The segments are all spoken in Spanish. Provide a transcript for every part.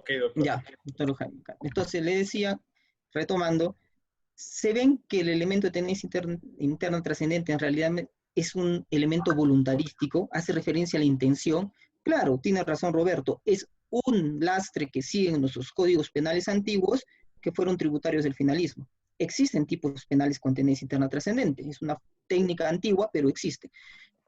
Ok, doctor. Ya, doctor Jaime. Entonces le decía, retomando, se ven que el elemento de tendencia interna trascendente en realidad es un elemento voluntarístico, hace referencia a la intención. Claro, tiene razón Roberto, es un lastre que siguen nuestros códigos penales antiguos que fueron tributarios del finalismo. Existen tipos penales con tendencia interna trascendente, es una técnica antigua, pero existe.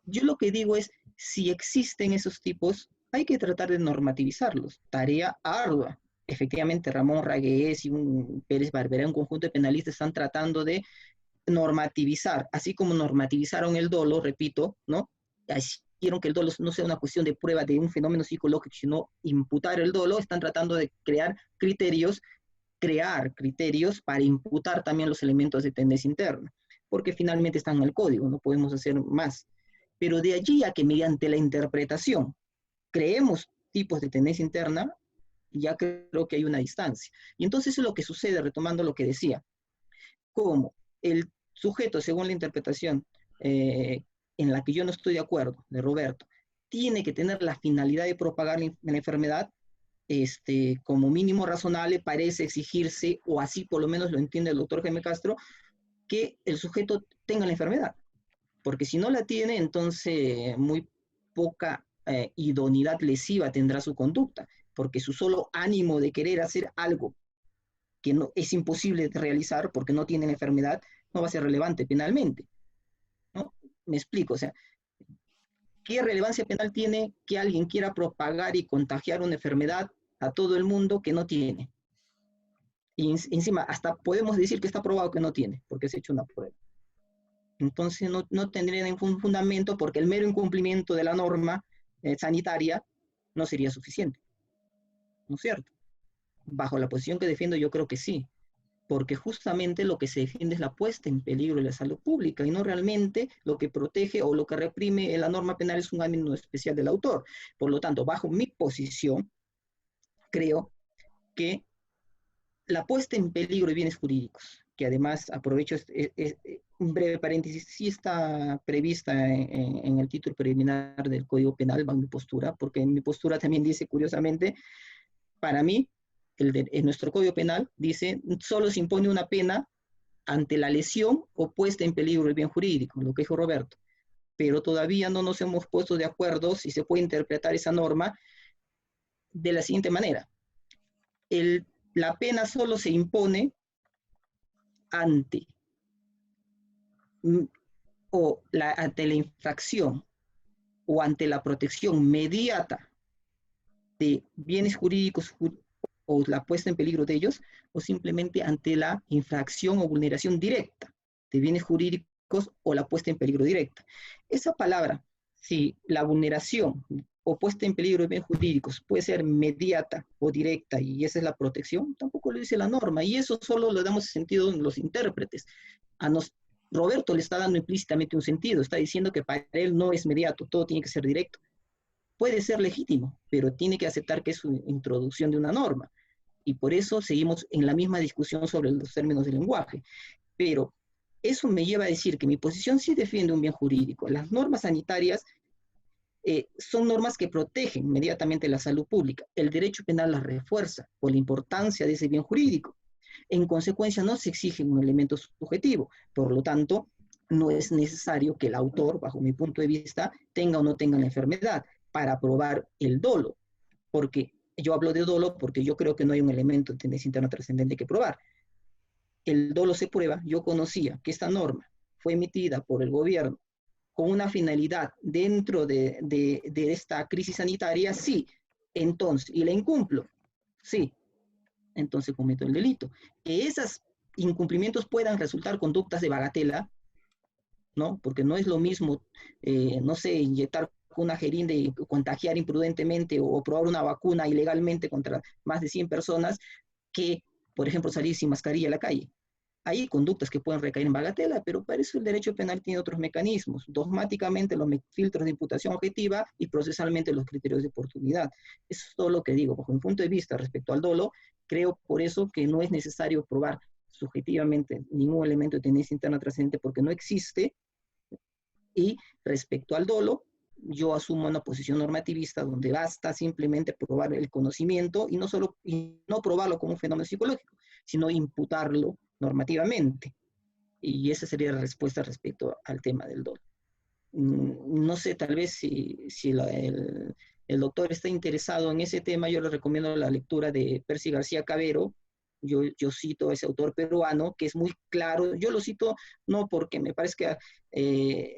Yo lo que digo es, si existen esos tipos, hay que tratar de normativizarlos. Tarea ardua. Efectivamente, Ramón Ragués y un Pérez Barberá, un conjunto de penalistas, están tratando de normativizar, así como normativizaron el dolo, repito, ¿no? Hicieron que el dolo no sea una cuestión de prueba de un fenómeno psicológico, sino imputar el dolo, están tratando de crear criterios para imputar también los elementos de tendencia interna, porque finalmente están en el código, no podemos hacer más. Pero de allí a que mediante la interpretación creemos tipos de tendencia interna, ya creo que hay una distancia. Y entonces es lo que sucede, retomando lo que decía, como el sujeto, según la interpretación en la que yo no estoy de acuerdo, de Roberto, tiene que tener la finalidad de propagar la enfermedad, como mínimo razonable parece exigirse, o así por lo menos lo entiende el doctor Jaime Castro, que el sujeto tenga la enfermedad. Porque si no la tiene, entonces muy poca idoneidad lesiva tendrá su conducta, porque su solo ánimo de querer hacer algo que no, es imposible de realizar porque no tiene la enfermedad, no va a ser relevante penalmente, ¿no? Me explico, o sea, ¿qué relevancia penal tiene que alguien quiera propagar y contagiar una enfermedad a todo el mundo que no tiene? Y encima, hasta podemos decir que está probado que no tiene, porque se ha hecho una prueba. Entonces no tendría ningún fundamento porque el mero incumplimiento de la norma sanitaria no sería suficiente, ¿no es cierto? Bajo la posición que defiendo yo creo que sí, porque justamente lo que se defiende es la puesta en peligro de la salud pública y no realmente lo que protege o lo que reprime en la norma penal es un ánimo especial del autor. Por lo tanto, bajo mi posición, creo que la puesta en peligro de bienes jurídicos, que además aprovecho un breve paréntesis, sí está prevista en el título preliminar del Código Penal, bajo mi postura, porque en mi postura también dice, curiosamente, para mí, en nuestro Código Penal dice, solo se impone una pena ante la lesión o puesta en peligro del bien jurídico, lo que dijo Roberto, pero todavía no nos hemos puesto de acuerdo si se puede interpretar esa norma de la siguiente manera. La pena solo se impone ante ante la infracción o ante la protección mediata de bienes jurídicos o la puesta en peligro de ellos, o simplemente ante la infracción o vulneración directa de bienes jurídicos o la puesta en peligro directa. Esa palabra, si la vulneración o puesta en peligro de bienes jurídicos puede ser mediata o directa y esa es la protección, tampoco lo dice la norma, y eso solo lo damos sentido en los intérpretes. Roberto le está dando implícitamente un sentido, está diciendo que para él no es mediato, todo tiene que ser directo. Puede ser legítimo, pero tiene que aceptar que es su introducción de una norma. Y por eso seguimos en la misma discusión sobre los términos del lenguaje. Pero eso me lleva a decir que mi posición sí defiende un bien jurídico. Las normas sanitarias son normas que protegen inmediatamente la salud pública. El derecho penal las refuerza por la importancia de ese bien jurídico. En consecuencia, no se exige un elemento subjetivo. Por lo tanto, no es necesario que el autor, bajo mi punto de vista, tenga o no tenga la enfermedad para probar el dolo. Porque yo hablo de dolo porque yo creo que no hay un elemento de tendencia interna trascendente que probar. El dolo se prueba. Yo conocía que esta norma fue emitida por el gobierno con una finalidad dentro de esta crisis sanitaria, sí. Entonces, y la incumplo, sí. Entonces cometo el delito. Que esos incumplimientos puedan resultar conductas de bagatela, ¿no? Porque no es lo mismo, no sé, inyectar una jeringa y contagiar imprudentemente o probar una vacuna ilegalmente contra más de 100 personas que, por ejemplo, salir sin mascarilla a la calle. Hay conductas que pueden recaer en bagatela, pero para eso el derecho penal tiene otros mecanismos, dogmáticamente los filtros de imputación objetiva y procesalmente los criterios de oportunidad. Eso es todo lo que digo. Bajo mi punto de vista respecto al dolo, creo por eso que no es necesario probar subjetivamente ningún elemento de tendencia interna trascendente porque no existe. Y respecto al dolo, yo asumo una posición normativista donde basta simplemente probar el conocimiento y no probarlo como un fenómeno psicológico, sino imputarlo normativamente. Y esa sería la respuesta respecto al tema del dolo. No sé, tal vez si el doctor está interesado en ese tema, yo le recomiendo la lectura de Percy García Cabero. Yo cito a ese autor peruano que es muy claro. Yo lo cito no porque me parezca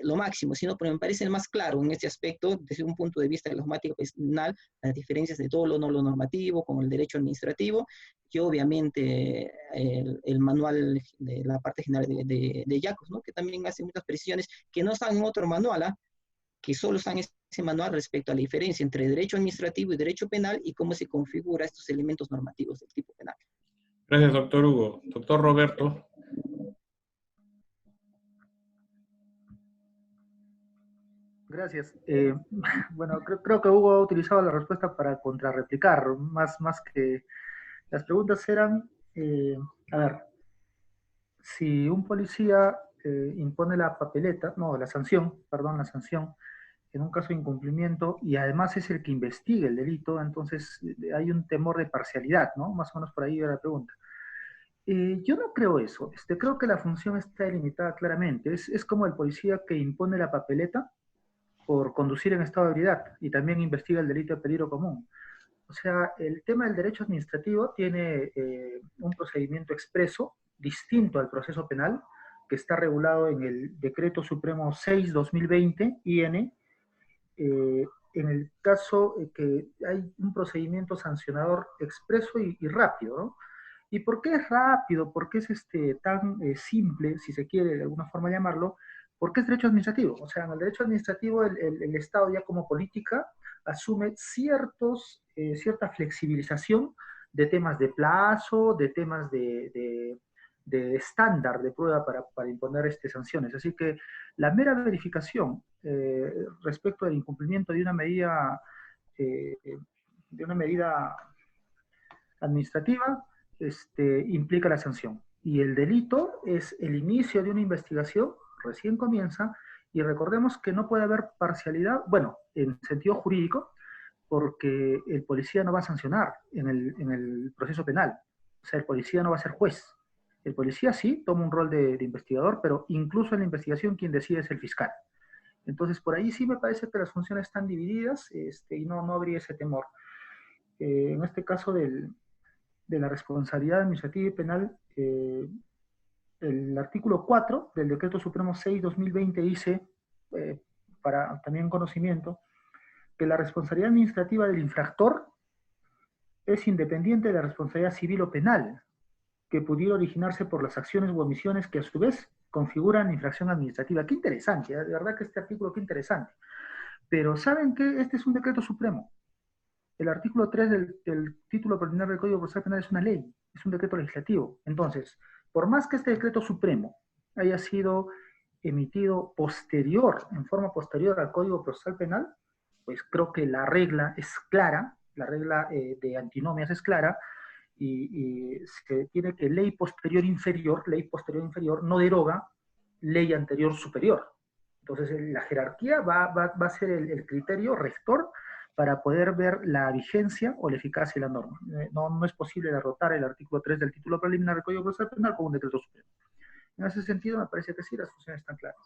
lo máximo, sino porque me parece el más claro en este aspecto, desde un punto de vista de la logmática penal, las diferencias de dolo, no lo normativo, con el derecho administrativo, y obviamente el manual de la parte general de Jacobs, ¿no? Que también hace muchas precisiones que no están en otro manual, ¿eh? Que solo están en ese manual respecto a la diferencia entre derecho administrativo y derecho penal y cómo se configura estos elementos normativos del tipo penal. Gracias, doctor Hugo. Doctor Roberto. Gracias. Bueno, creo que Hugo ha utilizado la respuesta para contrarreplicar, más que las preguntas eran, a ver, si un policía impone la papeleta, no, la sanción, perdón, la sanción, en un caso de incumplimiento, y además es el que investiga el delito, entonces hay un temor de parcialidad, ¿no? Más o menos por ahí era la pregunta. Yo no creo eso. Creo que la función está delimitada claramente. Es como el policía que impone la papeleta por conducir en estado de ebriedad y también investiga el delito de peligro común. O sea, el tema del derecho administrativo tiene un procedimiento expreso distinto al proceso penal, que está regulado en el Decreto Supremo 6/2020, IN, en el caso que hay un procedimiento sancionador expreso y rápido, ¿no? ¿Y por qué es rápido? ¿Por qué es tan simple, si se quiere de alguna forma llamarlo? Porque es derecho administrativo. O sea, en el derecho administrativo el Estado ya como política asume cierta flexibilización de temas de plazo, de temas de estándar de prueba para imponer sanciones. Así que la mera verificación respecto del incumplimiento eh, de una medida administrativa implica la sanción. Y el delito es el inicio de una investigación, recién comienza, y recordemos que no puede haber parcialidad, bueno, en sentido jurídico, porque el policía no va a sancionar en el proceso penal. O sea, el policía no va a ser juez. El policía sí toma un rol de investigador, pero incluso en la investigación quien decide es el fiscal. Entonces, por ahí sí me parece que las funciones están divididas y no habría ese temor. En este caso de la responsabilidad administrativa y penal, el artículo 4 del Decreto Supremo 6/2020 dice, para también conocimiento, que la responsabilidad administrativa del infractor es independiente de la responsabilidad civil o penal, que pudiera originarse por las acciones u omisiones que a su vez configuran infracción administrativa. Qué interesante, de verdad que este artículo, qué interesante. Pero ¿saben qué? Este es un decreto supremo. El artículo 3 del título preliminar del Código Procesal Penal es una ley, es un decreto legislativo. Entonces, por más que este decreto supremo haya sido emitido posterior, en forma posterior al Código Procesal Penal, pues creo que la regla es clara, la regla de antinomias es clara, y se tiene que ley posterior inferior no deroga ley anterior superior. Entonces la jerarquía va a ser el criterio rector para poder ver la vigencia o la eficacia de la norma. No es posible derrotar el artículo 3 del título preliminar del Código Procesal Penal con un decreto supremo. En ese sentido me parece que sí, las funciones están claras.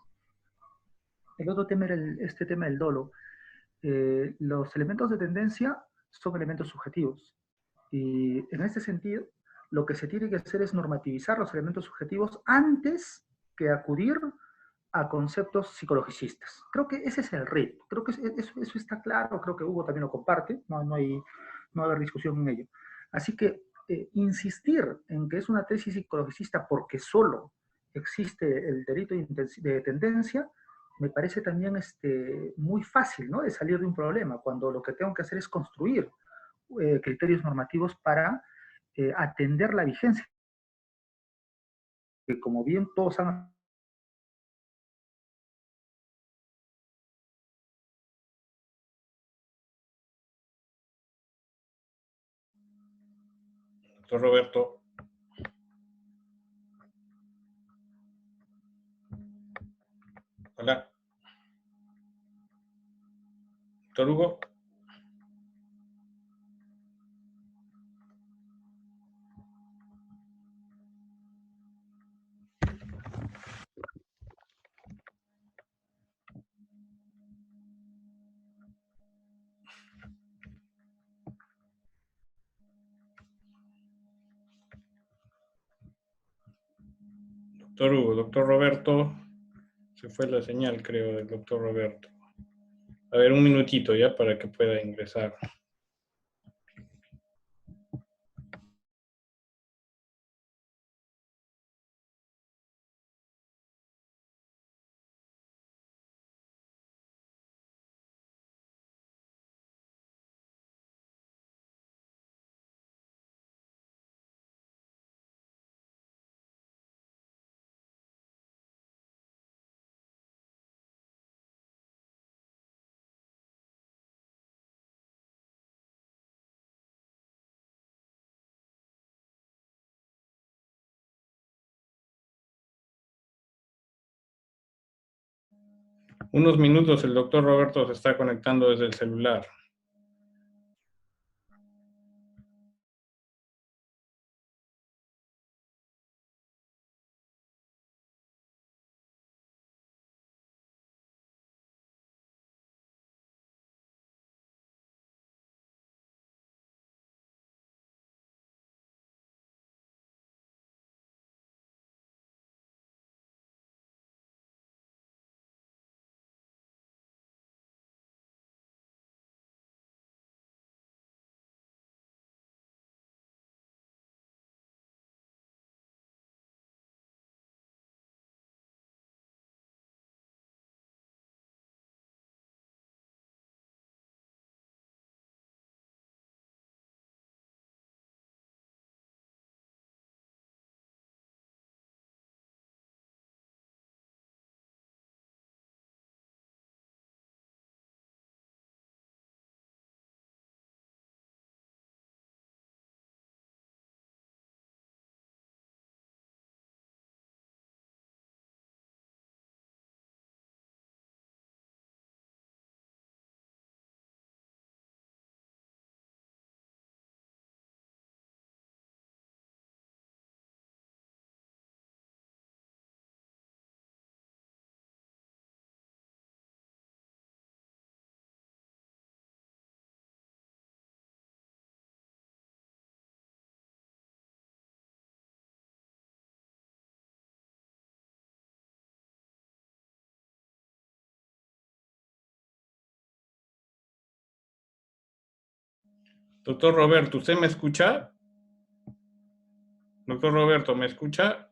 El otro tema era este tema del dolo. Los elementos de tendencia son elementos subjetivos. Y en este sentido, lo que se tiene que hacer es normativizar los elementos subjetivos antes que acudir a conceptos psicologicistas. Creo que ese es el reto. Creo que eso está claro. Creo que Hugo también lo comparte. No va a haber discusión en ello. Así que insistir en que es una tesis psicologicista porque solo existe el delito de tendencia, me parece también muy fácil, ¿no?, de salir de un problema, cuando lo que tengo que hacer es construir criterios normativos para atender la vigencia, que como bien todos han... Doctor Roberto. Hola. Doctor Hugo. Doctor Hugo, doctor Roberto. Se fue la señal, creo, del doctor Roberto. A ver, un minutito ya para que pueda ingresar. Unos minutos, el doctor Roberto se está conectando desde el celular. Doctor Roberto, ¿usted me escucha? Doctor Roberto, ¿me escucha?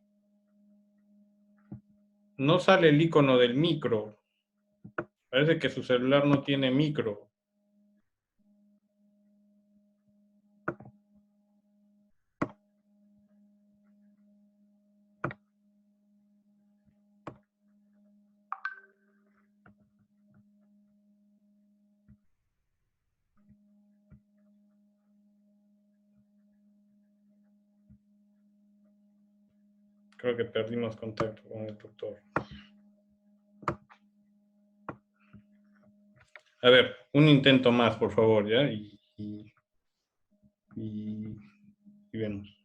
No sale el icono del micro. Parece que su celular no tiene micro. Creo que perdimos contacto con el doctor. A ver, un intento más, por favor, ¿ya? Y vemos.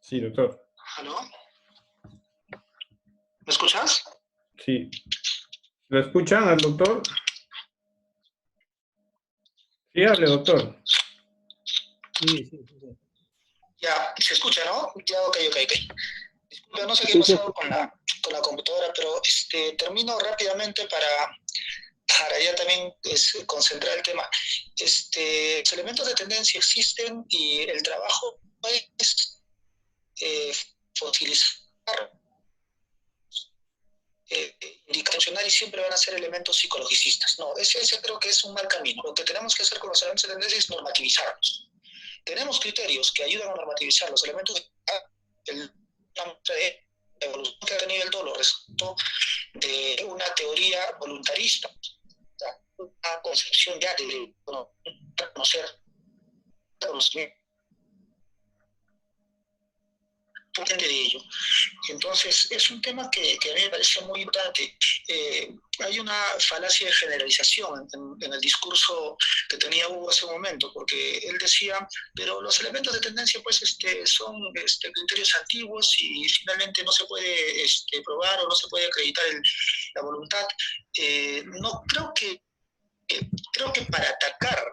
Sí, doctor. ¿Aló? ¿Me escuchas? Sí. ¿Lo escuchan al doctor? Sí, hable, doctor. Sí, sí, sí. Ya, se escucha, ¿no? Ya, ok. Disculpe, no sé qué Sí, pasó con la computadora, pero termino rápidamente para ya también concentrar el tema. Los elementos de tendencia existen y el trabajo es fosilizar, indicacionar y siempre van a ser elementos psicologicistas. No, ese creo que es un mal camino. Lo que tenemos que hacer con los elementos de tendencia es normativizarlos. Tenemos criterios que ayudan a normativizar los elementos de evolución que ha tenido el dolo resultó de una teoría voluntarista, una concepción ya de conocer conocimiento de ello. Entonces, es un tema que a mí me parece muy importante. Hay una falacia de generalización en el discurso que tenía Hugo hace un momento, porque él decía, pero los elementos de tendencia pues, son criterios antiguos y finalmente no se puede probar o no se puede acreditar la voluntad. No, creo que para atacar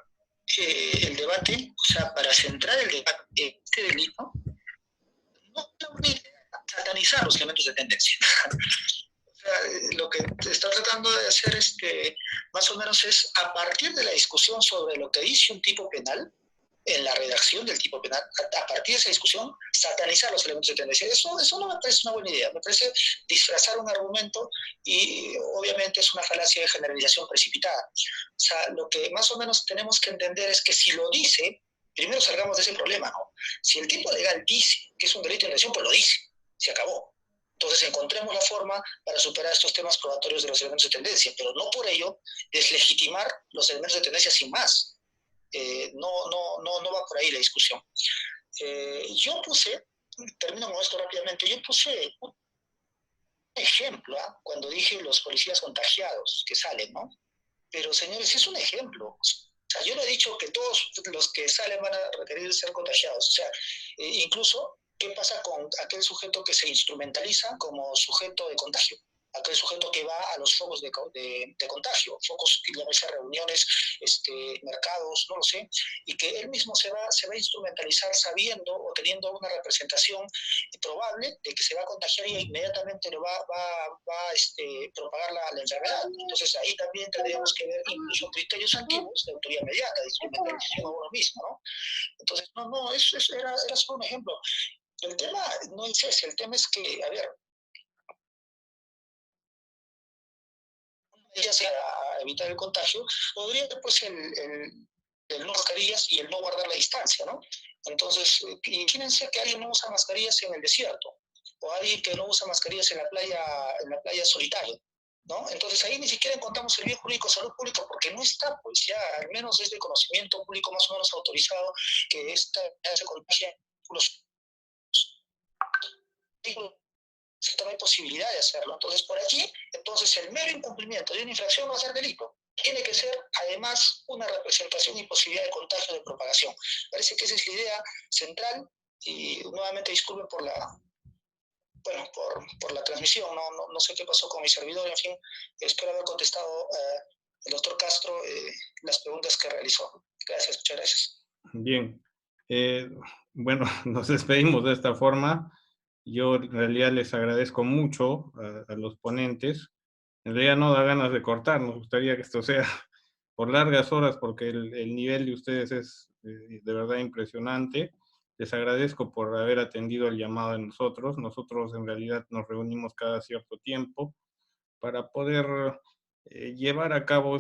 el debate, o sea, para centrar el debate en este delito, no es satanizar los elementos de tendencia. O sea, lo que está tratando de hacer más o menos es, a partir de la discusión sobre lo que dice un tipo penal, en la redacción del tipo penal, a partir de esa discusión, satanizar los elementos de tendencia. Eso no me parece una buena idea, me parece disfrazar un argumento y obviamente es una falacia de generalización precipitada. O sea, lo que más o menos tenemos que entender es que si lo dice, primero salgamos de ese problema, ¿no? Si el tipo legal dice que es un delito de intención, pues lo dice, se acabó. Entonces encontremos la forma para superar estos temas probatorios de los elementos de tendencia, pero no por ello deslegitimar los elementos de tendencia sin más. No va por ahí la discusión. Yo puse, termino con esto rápidamente, yo puse un ejemplo, cuando dije los policías contagiados que salen, ¿no? Pero señores, es un ejemplo. O sea, yo no he dicho que todos los que salen van a requerir ser contagiados. O sea, incluso, ¿qué pasa con aquel sujeto que se instrumentaliza como sujeto de contagio? Aquel sujeto que va a los focos de contagio, focos que llámese reuniones, mercados, no lo sé, y que él mismo se va a instrumentalizar sabiendo o teniendo una representación probable de que se va a contagiar y inmediatamente le va a propagar la enfermedad. Entonces ahí también tendríamos que ver incluso criterios antiguos de autoridad inmediata, de instrumentalización a uno mismo, ¿no? Entonces, eso era solo un ejemplo. El tema no es ese, el tema es que, a ver, ya sea a evitar el contagio, podría ser pues el no mascarillas y el no guardar la distancia, ¿no? Entonces, imagínense que alguien no usa mascarillas en el desierto, o alguien que no usa mascarillas en la playa solitario, ¿no? Entonces ahí ni siquiera encontramos el bien jurídico de salud pública porque no está, pues ya al menos es de conocimiento público más o menos autorizado que esta se contagia los no hay posibilidad de hacerlo. Entonces, por aquí, entonces el mero incumplimiento de una infracción no va a ser delito. Tiene que ser, además, una representación y posibilidad de contagio de propagación. Parece que esa es la idea central y nuevamente disculpen por la transmisión. No sé qué pasó con mi servidor, en fin, espero haber contestado el doctor Castro las preguntas que realizó. Gracias, muchas gracias. Bien. Bueno, nos despedimos de esta forma. Yo en realidad les agradezco mucho a los ponentes. En realidad no da ganas de cortar, nos gustaría que esto sea por largas horas porque el nivel de ustedes es de verdad impresionante. Les agradezco por haber atendido el llamado de nosotros. Nosotros en realidad nos reunimos cada cierto tiempo para poder llevar a cabo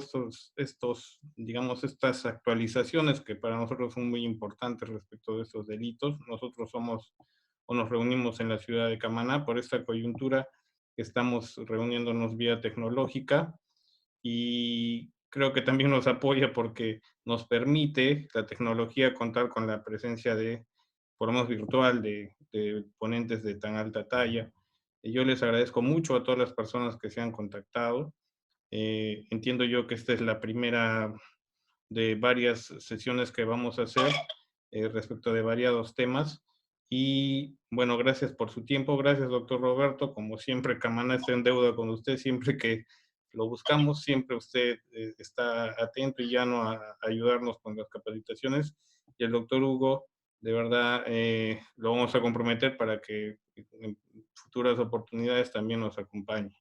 digamos, estas actualizaciones que para nosotros son muy importantes respecto de estos delitos. Nosotros somos o nos reunimos en la ciudad de Camaná por esta coyuntura que estamos reuniéndonos vía tecnológica y creo que también nos apoya porque nos permite la tecnología contar con la presencia por lo menos virtual, de ponentes de tan alta talla. Yo les agradezco mucho a todas las personas que se han contactado. Entiendo yo que esta es la primera de varias sesiones que vamos a hacer respecto de variados temas Y bueno, gracias por su tiempo, gracias doctor Roberto, como siempre Camaná está en deuda con usted, siempre que lo buscamos, siempre usted está atento y llano a ayudarnos con las capacitaciones, y el doctor Hugo, de verdad, lo vamos a comprometer para que en futuras oportunidades también nos acompañe.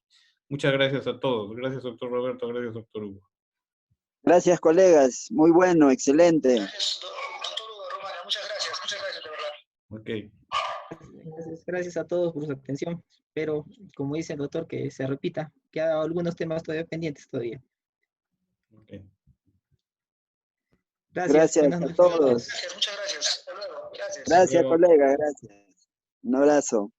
Muchas gracias a todos, gracias doctor Roberto, gracias doctor Hugo. Gracias, colegas. Muy bueno, excelente. Gracias, doctor Hugo Romana, muchas gracias de verdad. Ok. Gracias a todos por su atención. Pero, como dice el doctor, que se repita, que hay algunos temas todavía pendientes todavía. Okay. Gracias Buenas a noches. todos. Gracias, muchas gracias. Hasta luego. Gracias. Gracias, Hasta luego. colega, gracias. Un abrazo.